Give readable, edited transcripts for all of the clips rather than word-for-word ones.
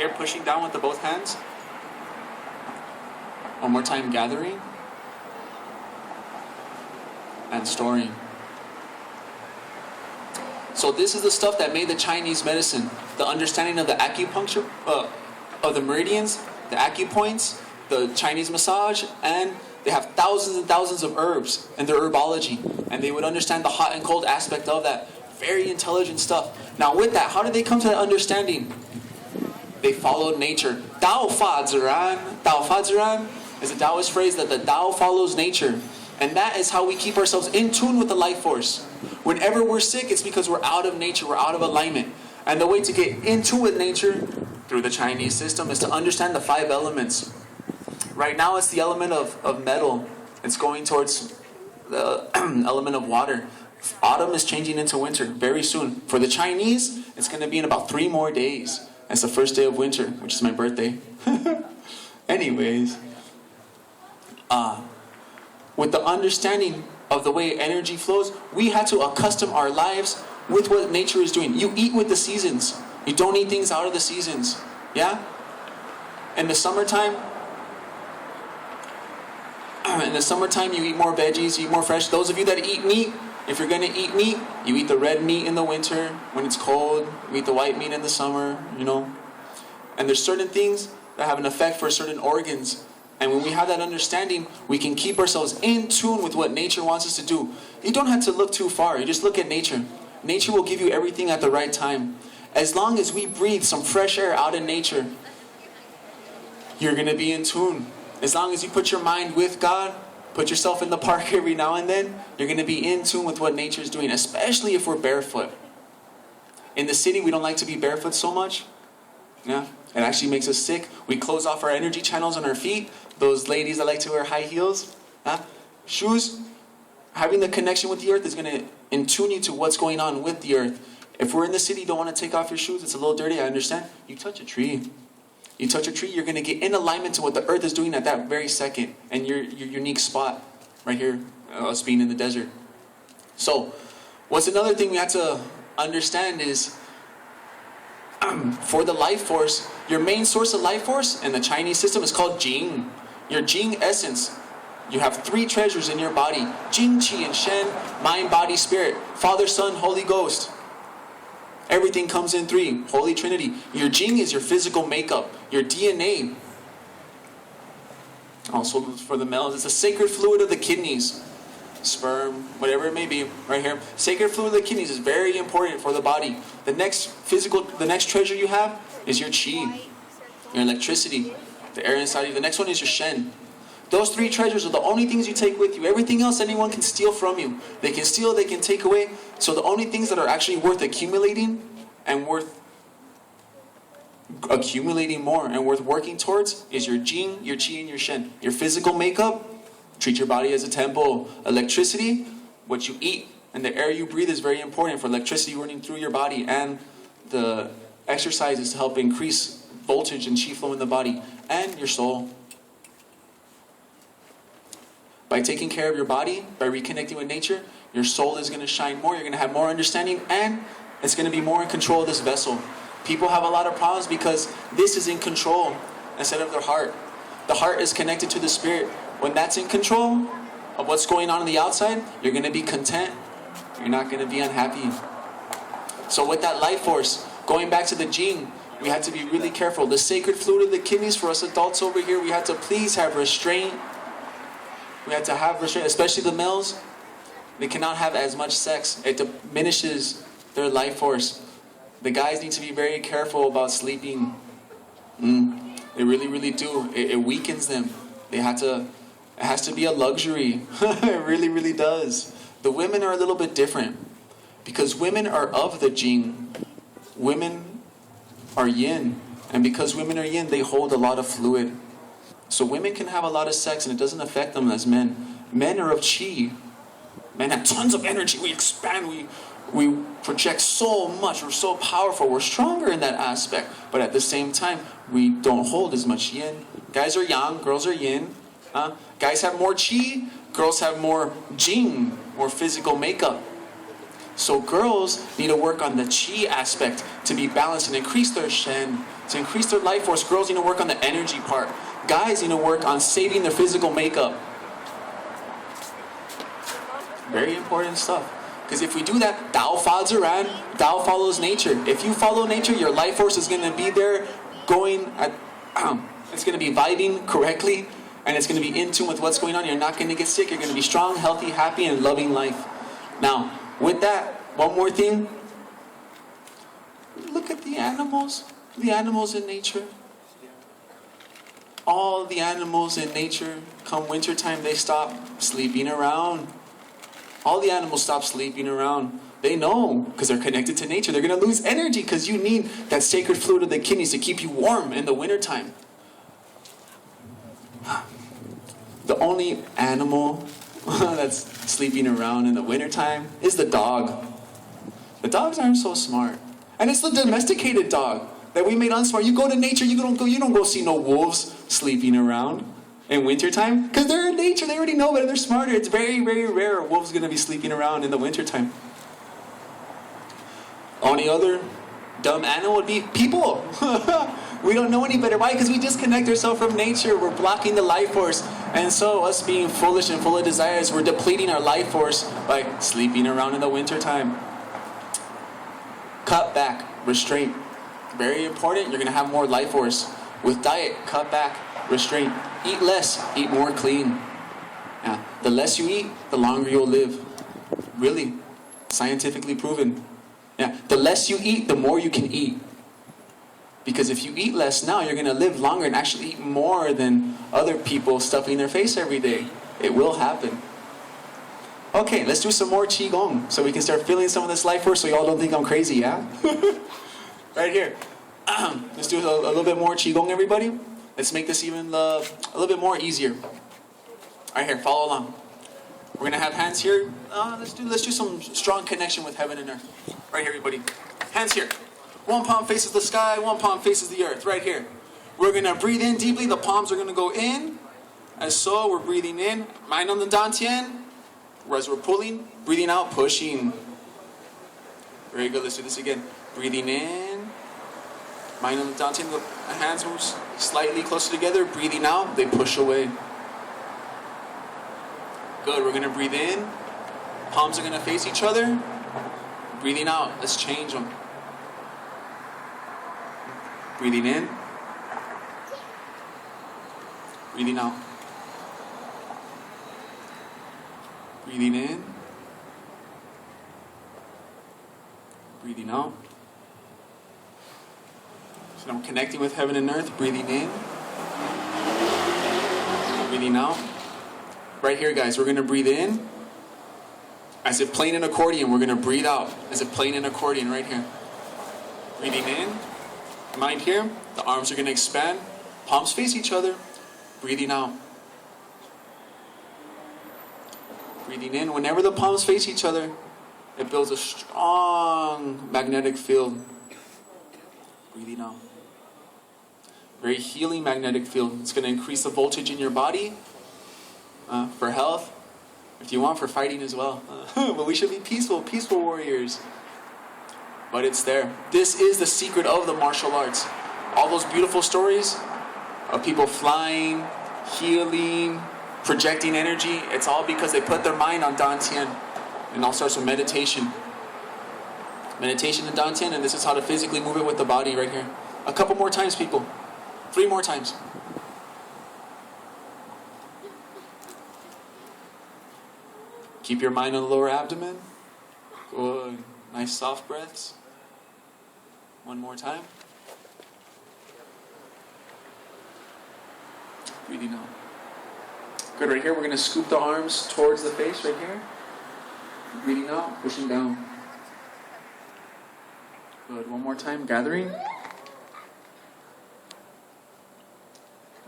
here, pushing down with the both hands. One more time, gathering. And storing. So this is the stuff that made the Chinese medicine. The understanding of the acupuncture, of the meridians, the acupoints, the Chinese massage, and they have thousands and thousands of herbs in their herbology. And they would understand the hot and cold aspect of that. Very intelligent stuff. Now with that, how did they come to that understanding? They followed nature. Dao Fa Ziran. Dao Fa Ziran is a Taoist phrase that the Tao follows nature. And that is how we keep ourselves in tune with the life force. Whenever we're sick, it's because we're out of nature, we're out of alignment. And the way to get in tune with nature through the Chinese system is to understand the 5 elements. Right now it's the element of metal. It's going towards the element of water. Autumn is changing into winter very soon. For the Chinese, it's going to be in about 3 more days. That's the first day of winter, which is my birthday. Anyways. With the understanding of the way energy flows, we had to accustom our lives with what nature is doing. You eat with the seasons. You don't eat things out of the seasons. Yeah? In the summertime, you eat more veggies, you eat more fresh. Those of you that eat meat, if you're going to eat meat, you eat the red meat in the winter when it's cold. You eat the white meat in the summer, you know. And there's certain things that have an effect for certain organs. And when we have that understanding, we can keep ourselves in tune with what nature wants us to do. You don't have to look too far. You just look at nature. Nature will give you everything at the right time. As long as we breathe some fresh air out in nature, you're going to be in tune. As long as you put your mind with God, put yourself in the park every now and then, you're going to be in tune with what nature is doing, especially if we're barefoot. In the city, we don't like to be barefoot so much. Yeah, it actually makes us sick. We close off our energy channels on our feet. Those ladies that like to wear high heels, shoes, having the connection with the earth is going to in-tune you to what's going on with the earth. If we're in the city, you don't want to take off your shoes, it's a little dirty, I understand. You touch a tree. You touch a tree, you're going to get in alignment to what the earth is doing at that very second. And your unique spot, right here, us being in the desert. So, what's another thing we have to understand is, for the life force, your main source of life force in the Chinese system is called Jing. Your Jing essence. You have 3 treasures in your body. Jing, Qi, and Shen. Mind, body, spirit. Father, Son, Holy Ghost. Everything comes in 3. Holy Trinity. Your Jing is your physical makeup. Your DNA. Also for the males, it's the sacred fluid of the kidneys. Sperm, whatever it may be, right here. Sacred fluid of the kidneys is very important for the body. The next treasure you have is your Qi. Your electricity. The air inside you. The next one is your Shen. Those 3 treasures are the only things you take with you. Everything else anyone can steal from you. They can steal, they can take away. So the only things that are actually worth accumulating and worth accumulating more and worth working towards is your Jing, your Qi, and your Shen. Your physical makeup, treat your body as a temple. Electricity, what you eat and the air you breathe is very important for electricity running through your body, and the exercises to help increase voltage and Qi flow in the body, and your soul. By taking care of your body, by reconnecting with nature, your soul is going to shine more, you're going to have more understanding, and it's going to be more in control of this vessel. People have a lot of problems because this is in control instead of their heart. The heart is connected to the spirit. When that's in control of what's going on the outside, you're going to be content. You're not going to be unhappy. So with that life force, going back to the Jing, we have to be really careful. The sacred fluid of the kidneys for us adults over here, we have to please have restraint. We have to have restraint, especially the males. They cannot have as much sex. It diminishes their life force. The guys need to be very careful about sleeping. They really, really do. It weakens them. It has to be a luxury. It really, really does. The women are a little bit different. Because women are of the Jing. Women are yin. And because women are yin, they hold a lot of fluid. So women can have a lot of sex and it doesn't affect them as men. Men are of Qi. Men have tons of energy. We expand. We project so much. We're so powerful. We're stronger in that aspect. But at the same time, we don't hold as much yin. Guys are yang. Girls are yin. Guys have more Qi. Girls have more Jing. More physical makeup. So girls need to work on the chi aspect to be balanced and increase their shen, to increase their life force. Girls need to work on the energy part. Guys need to work on saving their physical makeup. Very important stuff. Because if we do that, Tao Fa Ziran, Tao follows nature. If you follow nature, your life force is going to be there going at, it's going to be vibing correctly, and it's going to be in tune with what's going on. You're not going to get sick. You're going to be strong, healthy, happy, and loving life. Now, with that, one more thing. Look at the animals in nature. All the animals in nature, come wintertime, they stop sleeping around. All the animals stop sleeping around. They know, because they're connected to nature. They're going to lose energy because you need that sacred fluid of the kidneys to keep you warm in the wintertime. The only animal that's sleeping around in the wintertime is the dog. The dogs aren't so smart. And it's the domesticated dog that we made unsmart. You go to nature, you don't go see no wolves sleeping around in wintertime, because they're in nature, they already know better, they're smarter. It's very, very rare a wolf's going to be sleeping around in the wintertime. Only other dumb animal would be people. We don't know any better. Why? Because we disconnect ourselves from nature. We're blocking the life force. And so us being foolish and full of desires, we're depleting our life force by sleeping around in the wintertime. Cut back, restraint. Very important. You're going to have more life force. With diet, cut back, restraint. Eat less, eat more clean. Yeah. The less you eat, the longer you'll live. Really, scientifically proven. Yeah. The less you eat, the more you can eat. Because if you eat less now, you're going to live longer and actually eat more than other people stuffing their face every day. It will happen. Okay, let's do some more Qigong so we can start feeling some of this life force so y'all don't think I'm crazy, yeah? Right here. Let's do a little bit more Qigong, everybody. Let's make this even a little bit more easier. Right here, follow along. We're going to have hands here. Let's do some strong connection with heaven and earth. Right here, everybody. Hands here. One palm faces the sky, one palm faces the earth. Right here. We're going to breathe in deeply. The palms are going to go in. As so, we're breathing in. Mind on the dantian. As we're pulling, breathing out, pushing. Very good. Let's do this again. Breathing in. Mind on the dantian. The hands move slightly closer together. Breathing out, they push away. Good. We're going to breathe in. Palms are going to face each other. Breathing out. Let's change them. Breathing in. Breathing out. Breathing in. Breathing out. So I'm connecting with heaven and earth. Breathing in. Breathing out. Right here, guys, we're going to breathe in. As if playing an accordion, we're going to breathe out. As if playing an accordion right here. Breathing in. Mind here. The arms are going to expand. Palms face each other. Breathing out. Breathing in. Whenever the palms face each other, it builds a strong magnetic field. Breathing out. Very healing magnetic field. It's going to increase the voltage in your body for health. If you want, for fighting as well. But we should be peaceful warriors. But it's there. This is the secret of the martial arts. All those beautiful stories of people flying, healing, projecting energy, it's all because they put their mind on dantian. And all starts with meditation. Meditation and dantian, and this is how to physically move it with the body right here. A couple more times, people. 3 more times. Keep your mind on the lower abdomen. Good. Nice soft breaths. 1 more time. Breathing out. Good. Right here, we're going to scoop the arms towards the face right here. Breathing out, pushing down. Good. 1 more time. Gathering.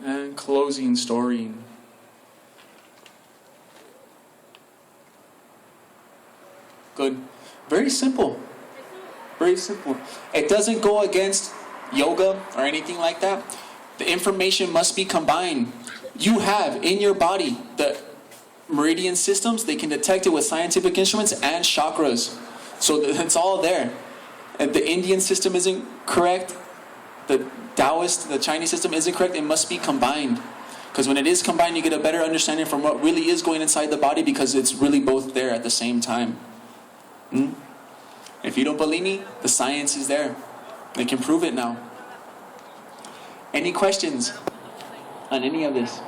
And closing, storing. Good. Very simple. Very simple. It doesn't go against yoga or anything like that. The information must be combined. You have in your body the meridian systems. They can detect it with scientific instruments and chakras. So it's all there. And the Indian system isn't correct. The Taoist, the Chinese system isn't correct. It must be combined. Because when it is combined, you get a better understanding from what really is going inside the body, because it's really both there at the same time. If you don't believe me, the science is there. They can prove it now. Any questions on any of this?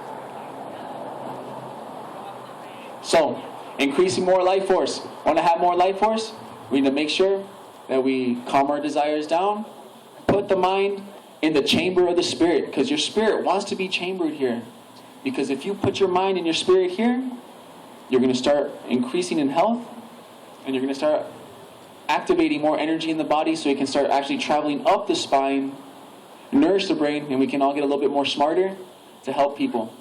So, increasing more life force. Want to have more life force? We need to make sure that we calm our desires down. Put the mind in the chamber of the spirit, because your spirit wants to be chambered here. Because if you put your mind and your spirit here, you're going to start increasing in health, and you're going to start activating more energy in the body, so it can start actually traveling up the spine, nourish the brain, and we can all get a little bit more smarter to help people.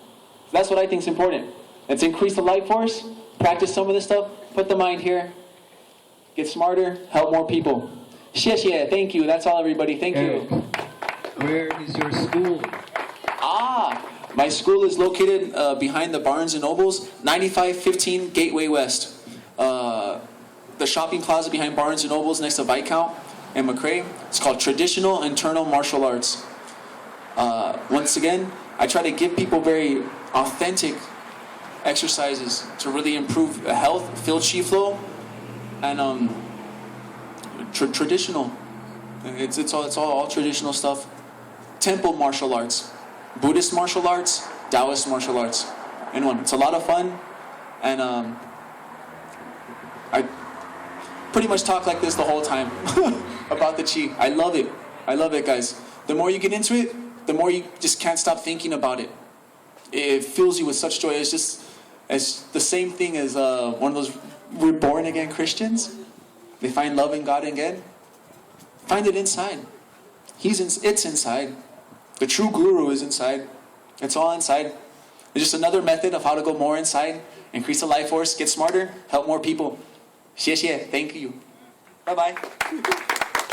So that's what I think is important. Let's increase the life force, practice some of this stuff, put the mind here, get smarter, help more people. 谢谢, thank you. That's all, everybody. Thank you. Where is your school? My school is located behind the Barnes & Nobles, 9515 Gateway West. The shopping plaza behind Barnes & Nobles next to Viscount and McRae. It's called Traditional Internal Martial Arts. Once again, I try to give people very authentic exercises to really improve health, feel chi flow, and traditional. It's all traditional stuff. Temple martial arts, Buddhist martial arts, Taoist martial arts. It's a lot of fun, and I pretty much talk like this the whole time about the chi. I love it, guys. The more you get into it, the more you just can't stop thinking about it. It fills you with such joy. It's the same thing as one of those reborn again Christians. They find love in God again. Find it inside. It's inside. The true guru is inside. It's all inside. It's just another method of how to go more inside, increase the life force, get smarter, help more people. 谢谢, thank you. Bye-bye.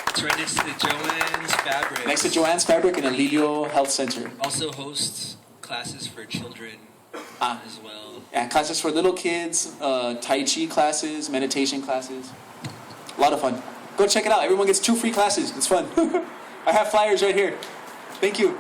It's right next to Joanne's Fabric. Next to Joanne's Fabric and Alivio Health Center. Also hosts classes for children as well. Yeah, classes for little kids, Tai Chi classes, meditation classes. A lot of fun. Go check it out. Everyone gets 2 free classes. It's fun. I have flyers right here. Thank you.